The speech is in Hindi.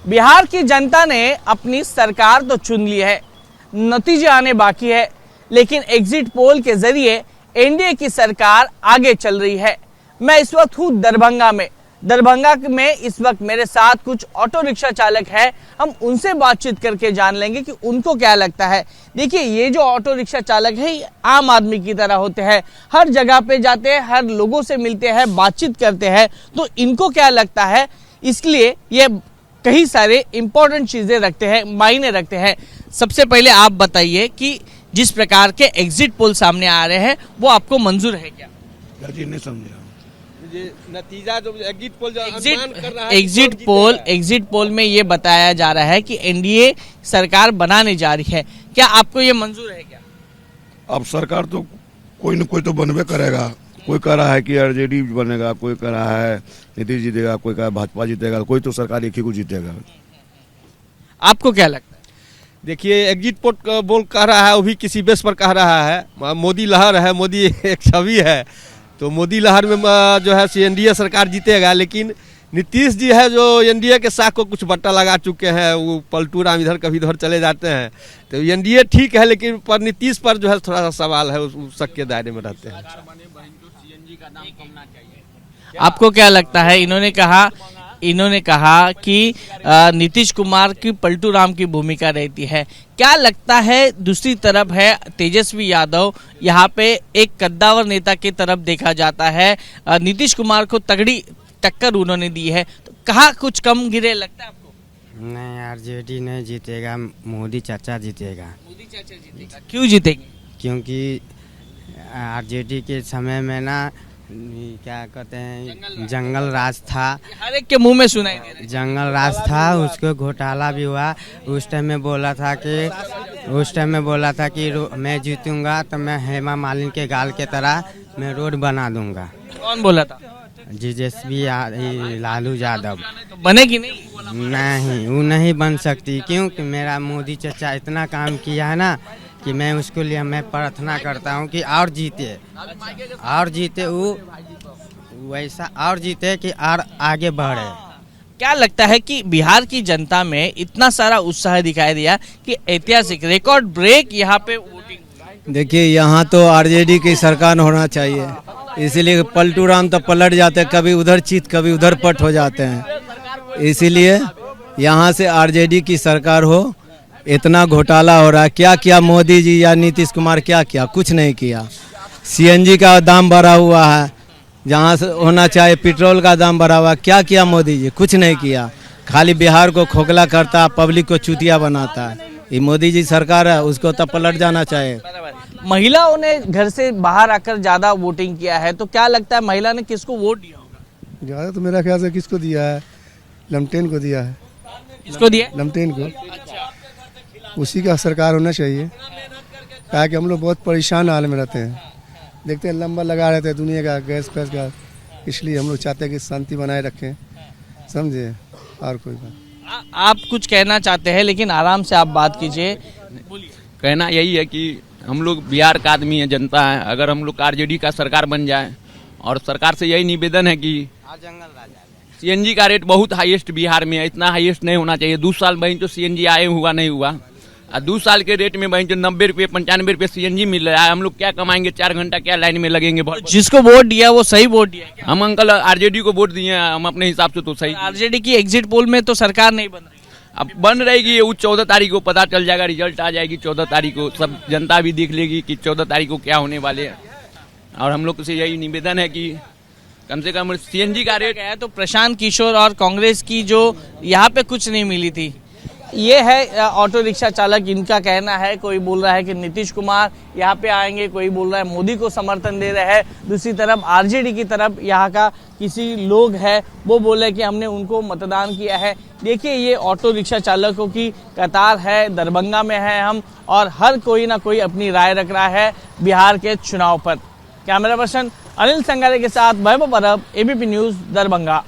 बिहार की जनता ने अपनी सरकार तो चुन ली है, नतीजे आने बाकी है, लेकिन एग्जिट पोल के जरिए एनडीए की सरकार आगे चल रही है। मैं इस वक्त हूँ दरभंगा में इस वक्त मेरे साथ कुछ ऑटो रिक्शा चालक हैं। हम उनसे बातचीत करके जान लेंगे कि उनको क्या लगता है। देखिए, ये जो ऑटो रिक्शा चालक है ये आम आदमी की तरह होते हैं, हर जगह पे जाते हैं, हर लोगों से मिलते हैं, बातचीत करते हैं, तो इनको क्या लगता है, इसलिए ये कई सारे इंपॉर्टेंट चीजें रखते हैं, मायने रखते हैं। सबसे पहले आप बताइए कि जिस प्रकार के एग्जिट पोल सामने आ रहे हैं वो आपको मंजूर है क्या? नहीं समझा नतीजा जो एग्जिट पोल जो अनुमान कर रहा है, एग्जिट पोल में ये बताया जा रहा है कि एनडीए सरकार बनाने जा रही है, क्या आपको ये मंजूर है क्या? अब सरकार तो कोई न कोई तो बनबे करेगा। कोई कह रहा है कि आरजेडी बनेगा, कोई कह रहा है नीतीश जीतेगा, कोई कह रहा है भाजपा जीतेगा, कोई तो सरकार एक ही को जीतेगा। आपको क्या लगता है? देखिए, एग्जिट पोल कह रहा है, वो भी किसी बेस पर कह रहा है। मोदी लहर है, मोदी एक छवि है, तो मोदी लहर में जो है एनडीए सरकार जीतेगा। लेकिन नीतीश जी है जो एनडीए के साथ को कुछ बट्टा लगा चुके हैं, वो पलटू राम इधर कभी इधर चले जाते हैं, तो एनडीए ठीक है, लेकिन पर नीतीश पर जो है थोड़ा सा सवाल है, उस शक के दायरे में रहते हैं। आपको क्या लगता है? इन्होंने कहा कि नीतीश कुमार की पलटू राम की भूमिका रहती है। क्या लगता है दूसरी तरफ है तेजस्वी यादव, यहाँ पे एक कद्दावर नेता की तरफ देखा जाता है, नीतीश कुमार को तगड़ी टक्कर उन्होंने दी है, तो कहाँ कुछ कम गिरे लगता है आपको? नहीं, आरजेडी नहीं जीतेगा, मोदी चाचा जीतेगा। मोदी चाचा जीतेगा। क्यों जीतेंगे? क्योंकि आरजेडी के समय में ना क्या कहते हैं, जंगल राज था, हर एक के मुंह में सुनाई दे रहा है। जंगल राज था, उसको घोटाला भी हुआ। उस टाइम में बोला था कि मैं जीतूंगा तो मैं हेमा मालिनी के गाल के तरह मैं रोड बना दूंगा। कौन बोला था? तेजस्वी लालू यादव। तो बनेगी नहीं? नहीं, वो नहीं बन सकती, क्योंकि मेरा मोदी चाचा इतना काम किया है ना कि मैं उसके लिए मैं प्रार्थना करता हूँ कि और जीते वो वैसा, और जीते कि और आगे बढ़े। क्या लगता है कि बिहार की जनता में इतना सारा उत्साह दिखाई दिया कि ऐतिहासिक रिकॉर्ड ब्रेक यहाँ पे वोटिंग? देखिए, यहाँ तो आरजेडी की सरकार होना चाहिए, इसीलिए पलटू राम तो पलट जाते हैं, कभी उधर चित कभी उधर पट हो जाते हैं। इसीलिए यहाँ से आरजेडी की सरकार हो। इतना घोटाला हो रहा है, क्या किया मोदी जी या नीतीश कुमार, क्या किया? कुछ नहीं किया। सीएनजी का दाम बढ़ा हुआ है, जहाँ से होना चाहिए पेट्रोल का दाम बढ़ा हुआ, क्या किया मोदी जी? कुछ नहीं किया, खाली बिहार को खोखला करता, पब्लिक को चूतिया बनाता है। ये मोदी जी सरकार है, उसको तब पलट जाना चाहिए। महिलाओं ने घर से बाहर आकर ज्यादा वोटिंग किया है, तो क्या लगता है महिला ने किसको वोट दिया होगा? ज्यादा तो मेरा ख्याल से किसको दिया है, लमटेन को दिया है। किसको दिया? लमटेन को। उसी का सरकार होना चाहिए, क्या कि हम लोग बहुत परेशान हाल में रहते हैं, देखते हैं लंबा लगा रहते हैं दुनिया का गैस फैस का, इसलिए हम लोग चाहते हैं कि शांति बनाए रखें, समझे। और कोई बात आप कुछ कहना चाहते हैं, लेकिन आराम से आप बात कीजिए। कहना यही है कि हम लोग बिहार का आदमी है, जनता है, अगर हम लोग आरजेडी का सरकार बन जाए, और सरकार से यही निवेदन है कि सीएनजी का रेट बहुत हाईएस्ट बिहार में है, इतना हाईएस्ट नहीं होना चाहिए। 2 साल बहन जो सीएनजी आए हुआ नहीं हुआ, 2 साल के रेट में बहन जो 90 रुपये 95 रुपये सीएनजी मिल रहा है, हम लोग क्या कमाएंगे? 4 घंटा क्या लाइन में लगेंगे? जिसको वोट दिया वो सही वोट दिया क्या? हम अंकल आरजेडी को वोट दिए, हम अपने हिसाब से तो सही। आरजेडी की एग्जिट पोल में तो सरकार नहीं बन रही, अब बन रहेगी, वो 14 तारीख को पता चल जाएगा, रिजल्ट आ जाएगी 14 तारीख को, सब जनता भी देख लेगी कि 14 तारीख को क्या होने वाले हैं। और हम लोग से यही निवेदन है कि कम से कम सीएनजी का रेट है। तो प्रशांत किशोर और कांग्रेस की जो यहाँ पे कुछ नहीं मिली थी, ये है ऑटो रिक्शा चालक, इनका कहना है। कोई बोल रहा है कि नीतीश कुमार यहाँ पे आएंगे, कोई बोल रहा है मोदी को समर्थन दे रहे हैं, दूसरी तरफ आरजेडी की तरफ यहाँ का किसी लोग है वो बोले कि हमने उनको मतदान किया है। देखिए, ये ऑटो रिक्शा चालकों की कतार है, दरभंगा में है हम, और हर कोई ना कोई अपनी राय रख रहा है बिहार के चुनाव पर। कैमरा पर्सन अनिल संगारे के साथ वैभव परब, एबीपी न्यूज, दरभंगा।